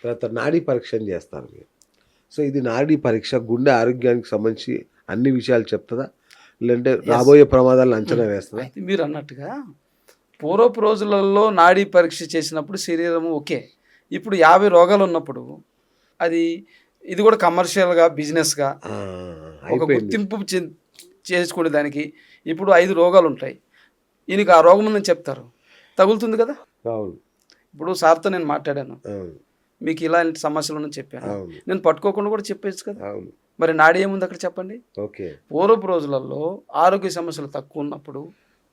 తర్వాత నాడీ పరీక్ష చేస్తారు మీరు. సో ఇది నాడీ పరీక్ష గుండె ఆరోగ్యానికి సంబంధించి అన్ని విషయాలు చెప్తుందా, లేదంటే రాబోయే ప్రమాదాలను అంచనా వేస్తుందా? అయితే మీరు అన్నట్టుగా పూర్వపు రోజులలో నాడీ పరీక్ష చేసినప్పుడు శరీరము ఓకే. ఇప్పుడు 50 రోగాలు ఉన్నప్పుడు అది ఇది కూడా కమర్షియల్గా బిజినెస్గా ఒక అయిపోయింది. గుర్తింపు చేసుకునే దానికి ఇప్పుడు 5 రోగాలు ఉంటాయి. ఈయనకి ఆ రోగం ఉందని చెప్తారు, తగులుతుంది కదా. అవును ఇప్పుడు సార్తో నేను మాట్లాడాను, అవును మీకు ఇలాంటి సమస్యలు ఉన్నాయని చెప్పాను, అవును నేను పట్టుకోకుండా కూడా చెప్పేచ్చు కదా. అవును. మరి నాడి ఏముంది అక్కడ చెప్పండి. ఓకే. పూర్వపు రోజులలో ఆరోగ్య సమస్యలు తక్కువ ఉన్నప్పుడు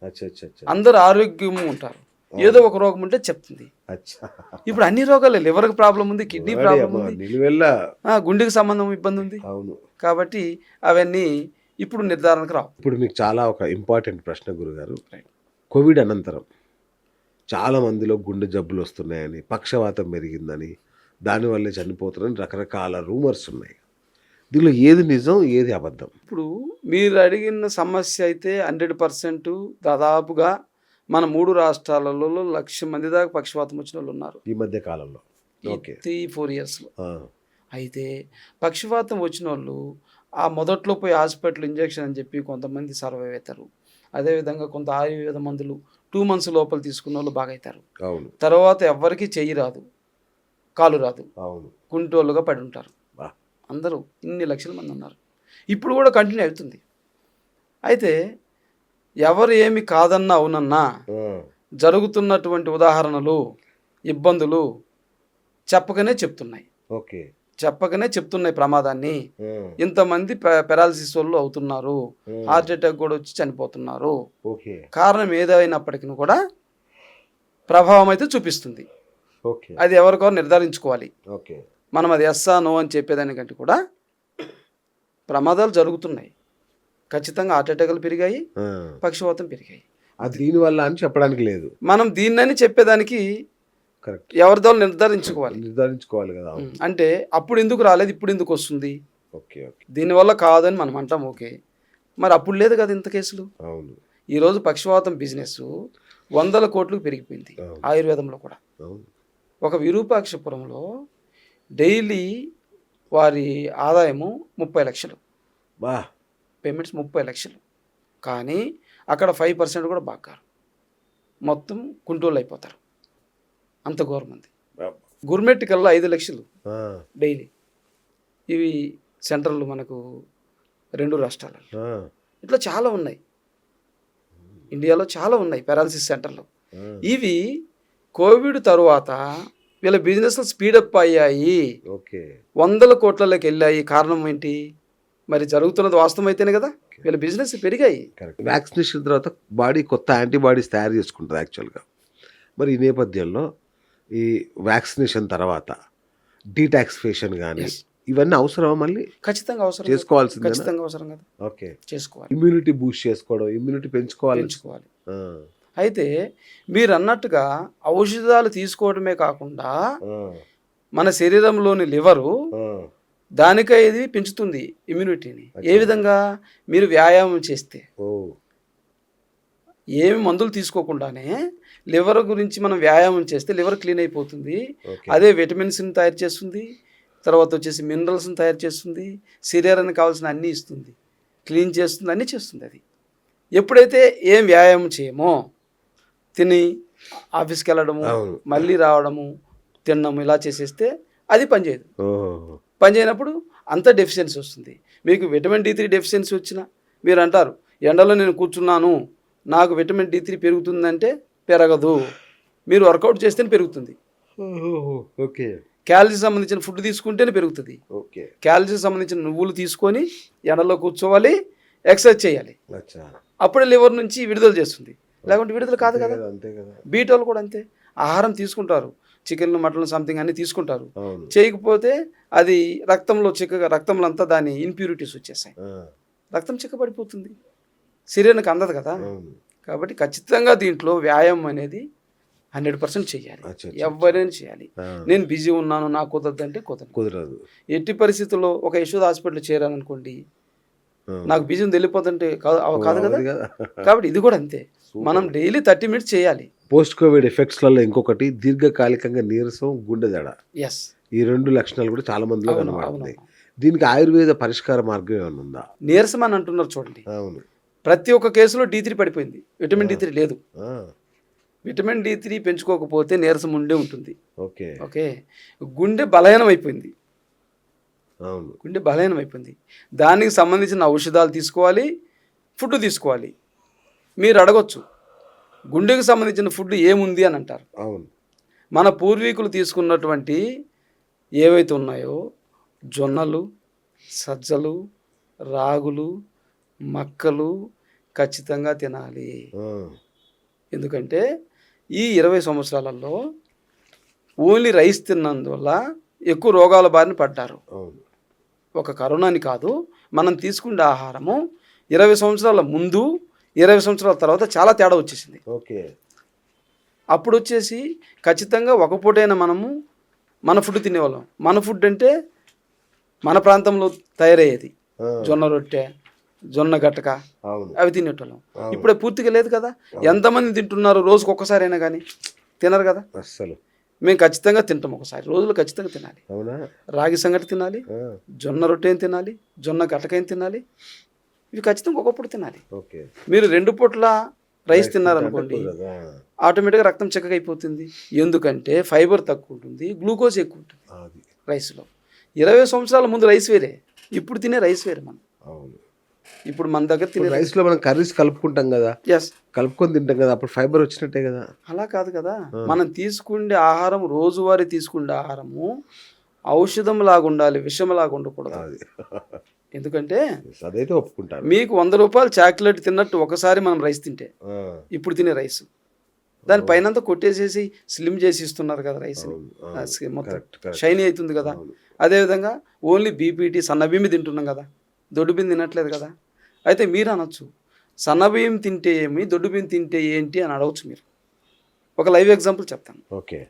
అచ్చా అచ్చా అచ్చా అందరూ ఆరోగ్యం ఉంటారు, ఏదో ఒక రోగం ఉంటే చెప్తుంది. అచ్చా. ఇప్పుడు అన్ని రోగాలే, లివర్కి ప్రాబ్లం ఉంది, కిడ్నీ ప్రాబ్లం ఉంది, నిలువెల్ల. గుండెకి సంబంధం ఇబ్బంది ఉంది. అవును. కాబట్టి అవన్నీ ఇప్పుడు నిర్ధారణకు రావు. ఇప్పుడు మీకు చాలా ఒక ఇంపార్టెంట్ ప్రశ్న గురుగారు. Right. కోవిడ్ అనంతరం చాలా మందిలో గుండె జబ్బులు వస్తున్నాయని, పక్షవాతం పెరిగిందని, దానివల్లే చనిపోతున్నారని రకరకాల రూమర్స్ ఉన్నాయి. దీనిలో ఏది నిజం, ఏది అబద్ధం? ఇప్పుడు మీరు అడిగిన సమస్య అయితే 100% దాదాపుగా మన 3 రాష్ట్రాలలో 1,00,000 మంది దాకా పక్షవాతం వచ్చిన వాళ్ళు ఉన్నారు ఈ మధ్య కాలంలో. ఓకే. 3-4 ఇయర్స్లో. ఆ, అయితే పక్షవాతం వచ్చిన వాళ్ళు ఆ మొదట్లో పోయి హాస్పిటల్ ఇంజెక్షన్ అని చెప్పి కొంతమంది సర్వైవ్ అవుతారు. అదేవిధంగా కొంత ఆయుర్వేద మందులు 2 months లోపల తీసుకున్న వాళ్ళు బాగా అవుతారు. అవును తర్వాత ఎవ్వరికి చెయ్యి రాదు, కాలు రాదు, అవును. కుంటోళ్ళుగా పడి ఉంటారు. బా. అందరూ ఇన్ని లక్షల మంది ఉన్నారు. ఇప్పుడు కూడా కంటిన్యూ అవుతుంది. అయితే ఎవరు ఏమి కాదన్నా అవునన్నా ఆ, జరుగుతున్నటువంటి ఉదాహరణలు, ఇబ్బందులు చెప్పకనే చెప్తున్నాయి, ఓకే. చెప్పకనే చెప్తున్నాయి ప్రమాదాన్ని. ఆ, ఇంతమంది పెరాలసిస్ వాళ్ళు అవుతున్నారు, హార్ట్ అటాక్ కూడా వచ్చి చనిపోతున్నారు. ఓకే. కారణం ఏదైనప్పటికీ కూడా ప్రభావం అయితే చూపిస్తుంది. ఓకే. అది ఎవరికో నిర్ధారించుకోవాలి. ఓకే. మనం అది ఎస్సా నో అని చెప్పేదానికంటే కూడా ప్రమాదాలు జరుగుతున్నాయి. ఖచ్చితంగా హార్ట్ అటాక్లు పెరిగాయి, ఆ, పక్షవాతం పెరిగాయి. అది దీనివల్ల అని చెప్పడానికి లేదు. మనం దీన్నని చెప్పేదానికి కరెక్ట్. ఎవరిదో నిర్ధారించుకోవాలి. నిర్ధారించుకోవాలి కదా. అవును. అంటే అప్పుడు ఎందుకు రాలేదు, ఇప్పుడు ఎందుకు వస్తుంది, ఓకే ఓకే. దీనివల్ల కాదని మనం అంటాం. ఓకే, మరి అప్పుడు లేదు కదా ఇంత కేసులు. అవును ఈరోజు పక్షవాతం బిజినెస్ 100 కోట్లకు పెరిగిపోయింది. అవును. ఆయుర్వేదంలో కూడా అవును. ఒక విరూపాక్షపురంలో డైలీ వారి ఆదాయము 30 లక్షలు, బా. పేమెంట్స్ 30 లక్షలు. కానీ అక్కడ 5% కూడా బాగారు, మొత్తం కుంటోళ్ళు అయిపోతారు. అంత గవర్నమెంట్. బా. గుర్మెట్ కల్లా 5 లక్షలు ఆ, డైలీ. ఇవి సెంట్రల్ మనకు 2 రాష్ట్రాలలో. ఆ, ఇట్లా చాలా ఉన్నాయి, ఇండియాలో చాలా ఉన్నాయి పెరాలసిస్ సెంటర్లు. ఆ. ఇవి కోవిడ్ తరువాత వీళ్ళ బిజినెస్లు స్పీడప్ అయ్యాయి, ఓకే. 100 కోట్లలోకి వెళ్ళాయి. కారణం ఏంటి, మరి జరుగుతున్నది వాస్తవం అయితేనే కదా వీళ్ళ బిజినెస్ పెరిగాయి. కరెక్ట్. వ్యాక్సినేషన్ తర్వాత బాడీ కొత్త యాంటీబాడీస్ తయారు చేసుకుంటుంది యాక్చువల్గా. మరి ఈ నేపథ్యంలో ఈ వ్యాక్సినేషన్ తర్వాత డీటాక్సిఫికేషన్ కానీ Yes. ఇవన్నీ అవసరమా? మళ్ళీ ఖచ్చితంగా అవసరం, చేసుకోవాల్సిందేనా? ఖచ్చితంగా అవసరం కదా, ఓకే. చేసుకోవాలి, ఇమ్యూనిటీ బూస్ట్ చేసుకోవడం, ఇమ్యూనిటీ పెంచుకోవాలి. ఆ, అయితే మీరు అన్నట్టుగా ఔషధాలు తీసుకోవడమే కాకుండా ఆ, మన శరీరంలోని లివరు ఆ, దానికై ఇది పెంచుతుంది ఇమ్యూనిటీని. ఏ విధంగా, మీరు వ్యాయామం చేస్తే, ఓ, ఏమి మందులు తీసుకోకుండానే లివర్ గురించి మనం వ్యాయామం చేస్తే లివర్ క్లీన్ అయిపోతుంది. ఓకే. అదే విటమిన్స్ని తయారు చేస్తుంది, తర్వాత వచ్చేసి మినరల్స్ని తయారు చేస్తుంది, శరీరానికి కావాల్సిన అన్నీ ఇస్తుంది, క్లీన్ చేస్తుంది, అన్నీ చేస్తుంది. అది ఎప్పుడైతే ఏం వ్యాయామం చేయమో, తిని ఆఫీస్కి వెళ్ళడము, అవును. మళ్ళీ రావడము, తినడము, ఇలా చేసేస్తే అది పనిచేయదు. ఓ, పనిచేయనప్పుడు అంత డెఫిషియన్సీ వస్తుంది. మీకు విటమిన్ D3 డెఫిషియన్సీ వచ్చినా మీరు అంటారు ఎండలో నేను కూర్చున్నాను నాకు విటమిన్ D3 పెరుగుతుందంటే పెరగదు. మీరు వర్కౌట్ చేస్తేనే పెరుగుతుంది. ఓకే క్యాలరీస్ సంబంధించిన ఫుడ్ తీసుకుంటేనే పెరుగుతుంది. ఓకే. క్యాలరీస్ సంబంధించిన నువ్వులు తీసుకొని ఎండలో కూర్చోవాలి, ఎక్సర్సైజ్ చేయాలి, అచ్చా. అప్పుడే లివర్ నుంచి విడుదల చేస్తుంది. లేకుంటే విడుదల కాదు కదా. అంతే కదా. బీటోలు కూడా అంతే, ఆహారం తీసుకుంటారు, చికెన్ మటన్ సంథింగ్ అన్ని తీసుకుంటారు, అవును. చేయకపోతే అది రక్తంలో రక్తంలో అంతా దాని ఇంప్యూరిటీస్ వచ్చేసాయి, ఆ, రక్తం చిక్కబడిపోతుంది, శరీరానికి అందదు కదా. అవును. కాబట్టి ఖచ్చితంగా దీంట్లో వ్యాయామం అనేది 100% చేయాలి, అచ్చా, అచ్చా. ఎవరైనా చేయాలి. ఆ, నేను బిజీ ఉన్నాను నాకు కుదరదు అంటే కుదరదు. ఎట్టి పరిస్థితుల్లో ఒక యశోద హాస్పిటల్ చేరాను అనుకోండి, ఆ, నాకు బిజీ ఉంది వెళ్ళిపోతుంటే కాదు కదా. అది కదా. కాబట్టి ఇది కూడా అంతే, మనం డైలీ 30 minutes చేయాలి. పోస్ట్ కోవిడ్ ఎఫెక్ట్స్లలో ఇంకొకటి దీర్ఘకాలికంగా నీరసం, గుండె దడ. ఎస్, ఈ 2 లక్షణాలు కూడా చాలా మందిలో అవును, కనబడుతున్నాయి. అవును. దీనికి ఆయుర్వేద పరిష్కార మార్గం ఏమైనా ఉందా? నీరసం అని అంటున్నారు చూడండి. అవును. ప్రతి ఒక్క కేసులో D3 పడిపోయింది, విటమిన్ D3 లేదు. ఆ! విటమిన్ D3 పెంచుకోకపోతే నీరసం ఉండే ఉంటుంది. ఓకే. ఓకే. గుండె బలహీనం అయిపోయింది. అవును. గుండె బలహీనం అయిపోయింది. దానికి సంబంధించిన ఔషధాలు తీసుకోవాలి, ఫుడ్ తీసుకోవాలి. మీరు అడగొచ్చు, గుండెకు సంబంధించిన ఫుడ్ ఏముంది అని అంటారు. అవును. మన పూర్వీకులు తీసుకున్నటువంటి ఏవైతే ఉన్నాయో జొన్నలు, సజ్జలు, రాగులు, మక్కలు ఖచ్చితంగా తినాలి. ఆ! ఎందుకంటే ఈ 20 సంవత్సరాలలో ఓన్లీ రైస్ తిన్నందువల్ల ఎక్కువ రోగాల బారిన పడ్డారు. అవును. ఒక కరోనాని కాదు, మనం తీసుకునే ఆహారము 20 సంవత్సరాల ముందు 20 సంవత్సరాల తర్వాత చాలా తేడా వచ్చేసింది. ఓకే. అప్పుడు వచ్చేసి ఖచ్చితంగా ఒక పూటైనా మనము మన ఫుడ్ తినేవాళ్ళం. మన ఫుడ్ అంటే మన ప్రాంతంలో తయారయ్యేది. ఆ! జొన్న రొట్టె, జొన్న గట్టక, అవును. అవి తినేటోళ్ళం. ఇప్పుడే పూర్తిగా లేదు కదా. ఎంతమంది తింటున్నారు? రోజుకు ఒక్కసారైనా కానీ తినరు కదా. అస్సలు. మేము ఖచ్చితంగా తింటాం, ఒకసారి రోజులో ఖచ్చితంగా తినాలి. అవునా? రాగి సంగటి తినాలి, ఆ! జొన్న రొట్టె ఏం తినాలి, జొన్న గట్టకైన తినాలి. ఇవి ఖచ్చితంగా ఒకప్పుడు తినాలి. ఓకే. మీరు 2 పూట్ల రైస్ తిన్నారనుకోండి, కదా! ఆటోమేటిక్గా రక్తం చిక్కగా అయిపోతుంది. ఎందుకంటే ఫైబర్ తక్కువ ఉంటుంది, గ్లూకోజ్ ఎక్కువ ఉంటుంది అది. రైస్లో. 20 సంవత్సరాల ముందు రైస్ వేరే, ఇప్పుడు తినే రైస్ వేరే. మనం అవును. ఇప్పుడు మన దగ్గర తినే రైస్‌లో మనం కర్రీస్ కలుపుకుంటాం కదా! ఎస్, కలుపుకొని తింటాం కదా! అప్పుడు ఫైబర్ వచ్చినట్టే కదా! అలా కాదు కదా. మనం తీసుకునే ఆహారం, రోజువారీ తీసుకునే ఆహారము ఔషధం లాగా ఉండాలి, విషం లాగా ఉండకూడదు. అది. ఎందుకంటే అదైతే ఒప్పుకుంటాను. మీకు 100 రూపాయలు చాక్లెట్ తిన్నట్టు ఒకసారి మనం రైస్ తింటే, ఆ! ఇప్పుడు తినే రైస్ దాని పైనంతా కొట్టేసేసి స్లిమ్ చేసి ఇస్తున్నారు కదా రైస్ని. అవును. అవును. మొత్తం కరెక్ట్. కరెక్ట్. షైనీ అవుతుంది కదా. అవును. అదేవిధంగా ఓన్లీ బీపీటీ సన్నబియ్యం తింటున్నాం కదా, దొడ్డు బియ్యం తినట్లేదు కదా. అయితే మీరు అనొచ్చు, సన్నబియ్యం తింటే ఏమి, దొడ్డు బియ్యం తింటే ఏంటి అని అడగచ్చు మీరు. ఒక లైవ్ ఎగ్జాంపుల్ చెప్తాను. ఓకే.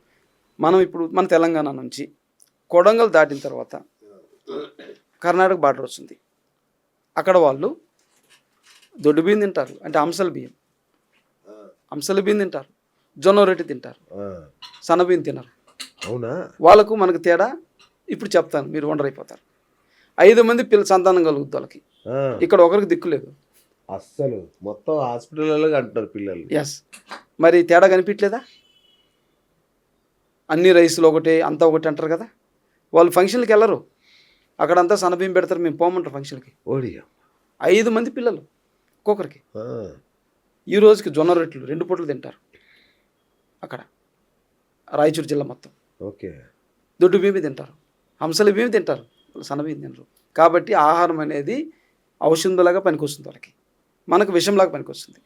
మనం ఇప్పుడు మన తెలంగాణ నుంచి కొడంగల్ దాటిన తర్వాత కర్ణాటక బార్డర్ వస్తుంది. అక్కడ వాళ్ళు దొడ్డు బియ్యం తింటారు, అంటే అంశల బియ్యం, అంశల బియ్యం తింటారు, జొన్న రొట్టె తింటారు, ఆ! సన్నబియ్యం తినరు. అవునా? వాళ్ళకు మనకు తేడా ఇప్పుడు చెప్తాను, మీరు వండర్ అయిపోతారు. 5 మంది సంతానం కలుగుద్ది వాళ్ళకి. ఆ! ఇక్కడ ఒకరికి దిక్కు లేదు. అస్సలు మొత్తం హాస్పిటల్‌లో అంటున్నారు పిల్లలు. ఎస్, మరి తేడా కనిపించలేదా? అన్ని రైసులు ఒకటే, అంతా ఒకటి అంటారు కదా. వాళ్ళు ఫంక్షన్కి వెళ్ళరు, అక్కడంతా సన్నబియ్యం పెడతారు, మేము పోమంటారు ఫంక్షన్కి. ఓడియా! 5 మంది పిల్లలు ఒక్కొక్కరికి. ఆ! ఈ రోజుకి జొన్న రొట్టెలు 2 పూటలు తింటారు అక్కడ, రాయచూరు జిల్లా మొత్తం. ఓకే. దొడ్డు బియ్యం తింటారు, హంసల బియ్యం తింటారు, వాళ్ళు సన్నబియ్యం తినరు. కాబట్టి ఆహారం అనేది ఔషధంలాగా పనికొస్తుంది వాళ్ళకి, మనకు విషంలాగా పనికొస్తుంది.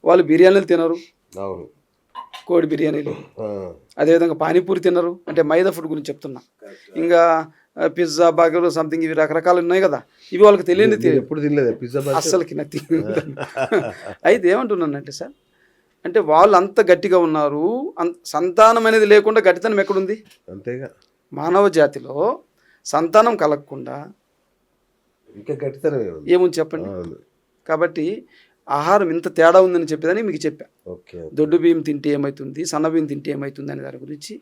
వాళ్ళు బిర్యానీలు తినరు, అవును. కోడి బిర్యానీలు, ఆ! అదేవిధంగా పానీపూరి తినరు, అంటే మైదా ఫుడ్ గురించి చెప్తున్నా. ఇంకా పిజ్జా, బర్గర్, సంథింగ్ ఇవి రకరకాలు ఉన్నాయి కదా, ఇవి వాళ్ళకి తెలియని మీరు ఎప్పుడు తినలేదా పిజ్జా బర్గర్? అస్సలకి నాకు తెలియదు. అయితే ఏమంటున్నానంటే సార్, అంటే వాళ్ళు అంత గట్టిగా ఉన్నారు, సంతానం అనేది లేకుండా గట్టితనం ఎక్కడుంది? అంతేగా. మానవ జాతిలో సంతానం కలగకుండా ఇంకా గట్టితనం ఏముంది? ఏముంది చెప్పండి. అవును. కాబట్టి ఆహారం ఇంత తేడా ఉందని చెప్పేదని మీకు చెప్పా. ఓకే. దొడ్డు బియ్యం తింటే ఏమవుతుంది, సన్న బియ్యం తింటే ఏమవుతుంది అనే దాని గురించి